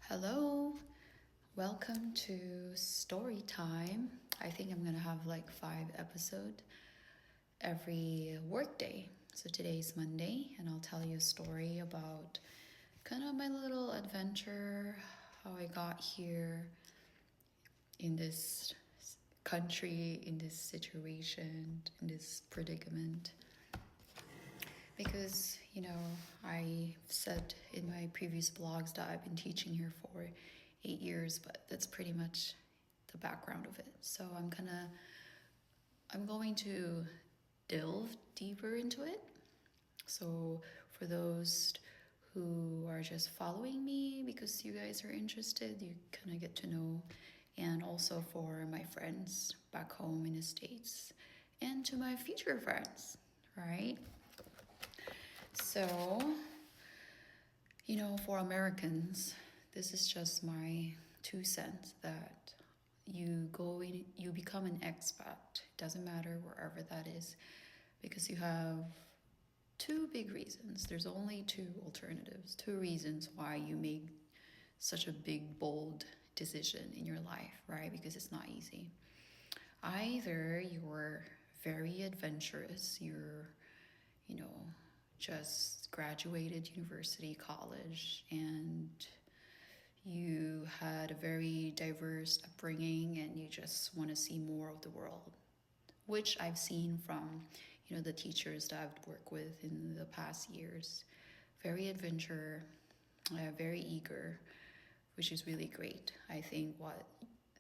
Hello, welcome to story time. I think I'm gonna have like 5 episodes every workday. So today's Monday, and I'll tell you a story about kind of my little adventure, how I got here in this country, in this situation, in this predicament. Because, I said in my previous blogs that I've been teaching here for 8 years, but that's pretty much the background of it. So I'm going to delve deeper into it. So for those who are just following me because you guys are interested, you kind of get to know. And also for my friends back home in the States and to my future friends, right? So, for Americans, this is just my 2 cents that you become an expat. It doesn't matter wherever that is, because you have two big reasons. There's only two alternatives, two reasons why you make such a big, bold decision in your life, right? Because it's not easy. Either you're very adventurous, you're, just graduated university, college, and you had a very diverse upbringing and you just want to see more of the world, which I've seen from, the teachers that I've worked with in the past years. Very adventure, very eager, which is really great. I think what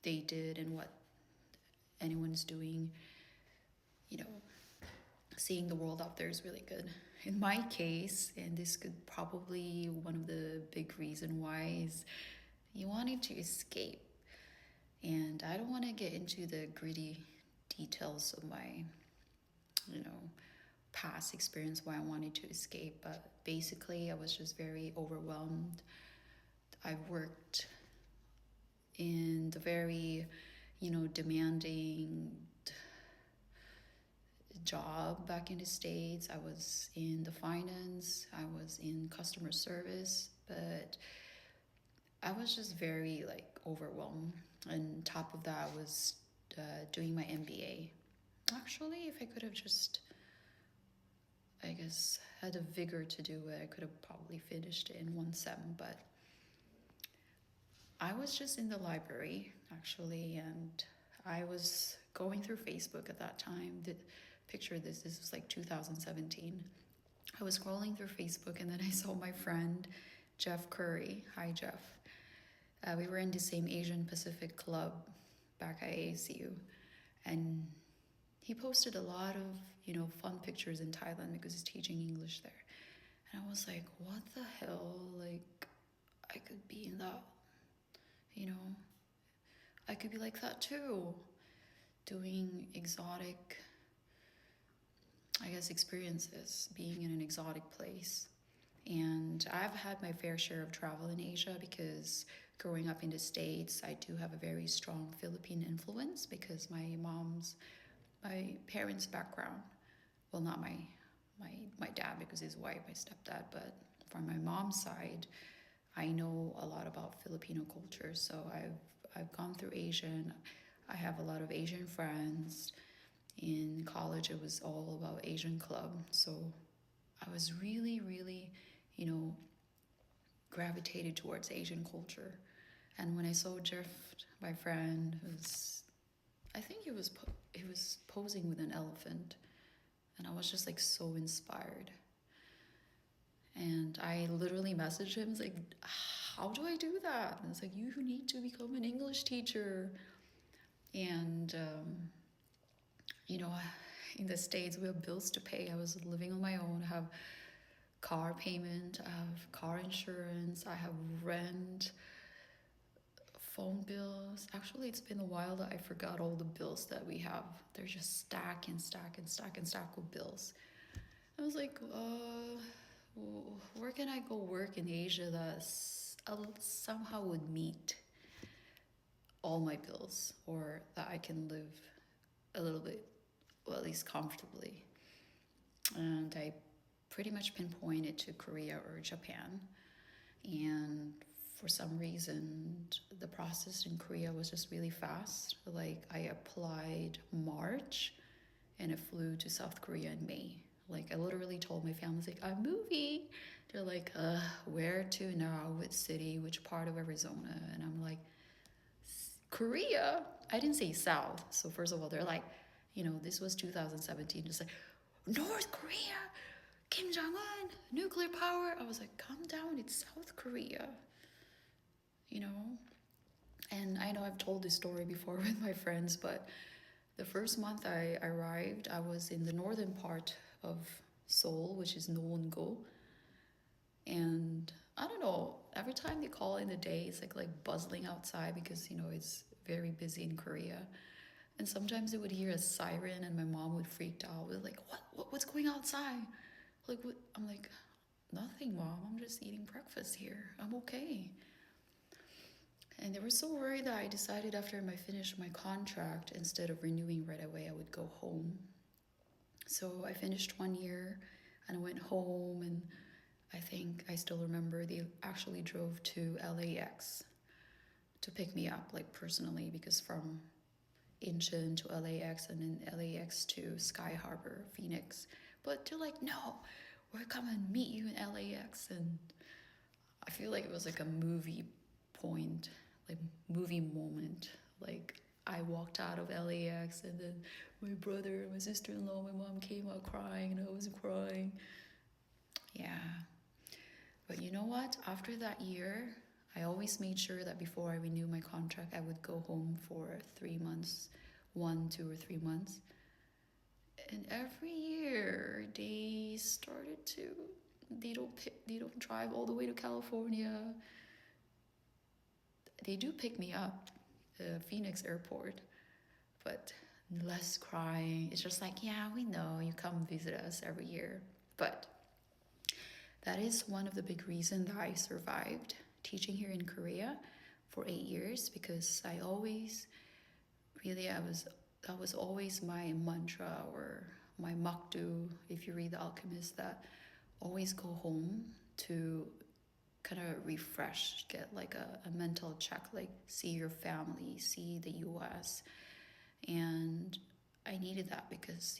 they did and what anyone's doing, you know, seeing the world out there is really good. In my case, and this could probably one of the big reason why is you wanted to escape. And I don't want to get into the gritty details of my, past experience why I wanted to escape, but basically I was just very overwhelmed. I worked in the very, demanding job back in the States. I was in the finance, I was in customer service, but I was just very overwhelmed. And top of that, I was doing my MBA. Actually, if I could have just, I guess, had the vigor to do it, I could have probably finished it in 1 sem. But I was just in the library, actually, and I was going through Facebook at that time. Picture this was like 2017. I was scrolling through Facebook and then I saw my friend Jeff Curry. Hi, Jeff. We were in the same Asian Pacific club back at ASU, and he posted a lot of fun pictures in Thailand because he's teaching English there. And I was like, what the hell? Like, I could be in that, I could be like that too, doing exotic, I guess, experiences, being in an exotic place. And I've had my fair share of travel in Asia because growing up in the States, I do have a very strong Philippine influence because my parents' background, well, not my dad because he's white, my stepdad, but from my mom's side, I know a lot about Filipino culture. So I've gone through Asian. I have a lot of Asian friends. In college, it was all about Asian club. So I was really, really, gravitated towards Asian culture. And when I saw Jeff, my friend, I think he was posing with an elephant, and I was just like so inspired. And I literally messaged him, like, how do I do that? And it's like, you need to become an English teacher. And, in the States, we have bills to pay. I was living on my own. I have car payment, I have car insurance, I have rent, phone bills. Actually, it's been a while that I forgot all the bills that we have. They're just stack and stack and stack and stack with bills. I was like, where can I go work in Asia that somehow would meet all my bills, or that I can live a little bit, well, at least comfortably? And I pretty much pinpointed to Korea or Japan. And for for some reason, the process in Korea was just really fast. Like, I applied March and I flew to South Korea in May. Like, I literally told my family, like, I'm moving. They're like, where to now? Which city? Which part of Arizona? And I'm like, Korea? I didn't say South. So first of all, they're like, this was 2017. Just like, North Korea, Kim Jong-un, nuclear power. I was like, calm down, it's South Korea. And I know I've told this story before with my friends, but the first month I arrived, I was in the northern part of Seoul, which is Nowon-go. And I don't know, every time they call in the day, it's like buzzing outside because, it's very busy in Korea. And sometimes they would hear a siren and my mom would freak out. We're like, what's going outside? Like, what? I'm like, nothing, Mom. I'm just eating breakfast here. I'm okay. And they were so worried that I decided after I finished my contract, instead of renewing right away, I would go home. So I finished 1 year and I went home, and I think I still remember they actually drove to LAX to pick me up, like personally, because from Incheon to LAX and then LAX to Sky Harbor, Phoenix. But they're like, no, we're coming to meet you in LAX. And I feel like it was like a movie point, like movie moment. Like, I walked out of LAX and then my brother, my sister-in-law, my mom came out crying and I was crying. Yeah. But you know what? After that year, I always made sure that before I renew my contract, I would go home for 3 months, 1, 2, or 3 months. And every year they started to, they don't drive all the way to California. They do pick me up at Phoenix airport, but less crying. It's just like, yeah, we know you come visit us every year. But that is one of the big reasons that I survived teaching here in Korea for 8 years, because that was always my mantra or my makdu, if you read The Alchemist, that always go home to kind of refresh, get like a mental check, like see your family, see the US. And I needed that because,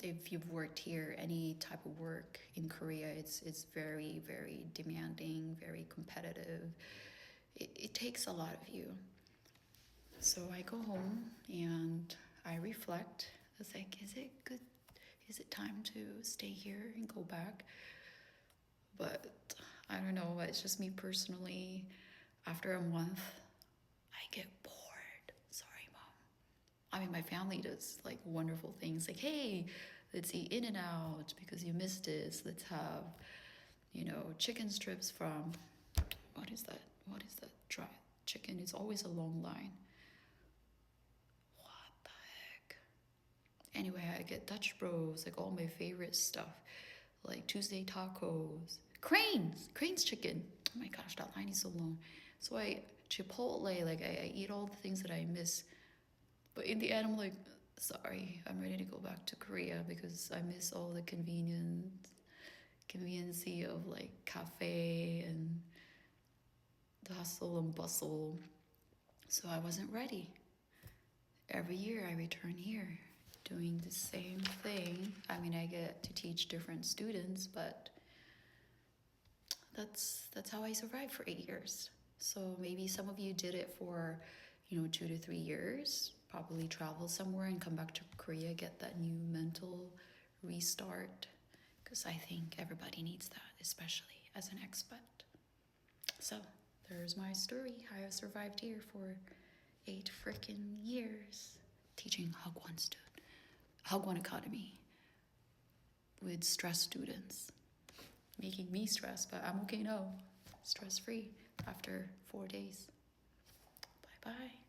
if you've worked here, any type of work in Korea, it's very, very demanding, very competitive. It takes a lot of you. So I go home and I reflect. It's like, is it good? Is it time to stay here and go back? But I don't know, it's just me personally. After a month, I get bored. Sorry, Mom. I mean, my family does like wonderful things, like, hey, let's eat In-N-Out because you missed this. Let's have, chicken strips from, what is that? Dry chicken. It's always a long line. What the heck? Anyway, I get Dutch Bros, like all my favorite stuff, like Tuesday tacos, Crane's chicken. Oh my gosh, that line is so long. So Chipotle, like I eat all the things that I miss. But in the end, I'm like, sorry, I'm ready to go back to Korea because I miss all the conveniency of like cafe and the hustle and bustle. So I wasn't ready. Every year I return here doing the same thing. I mean, I get to teach different students, but that's how I survived for 8 years. So maybe some of you did it for, 2 to 3 years, probably travel somewhere and come back to Korea, get that new mental restart. Because I think everybody needs that, especially as an expat. So there's my story, how I survived here for 8 freaking years teaching Hagwon Academy with stress students, making me stress, but I'm okay now, stress free after 4 days. Bye bye.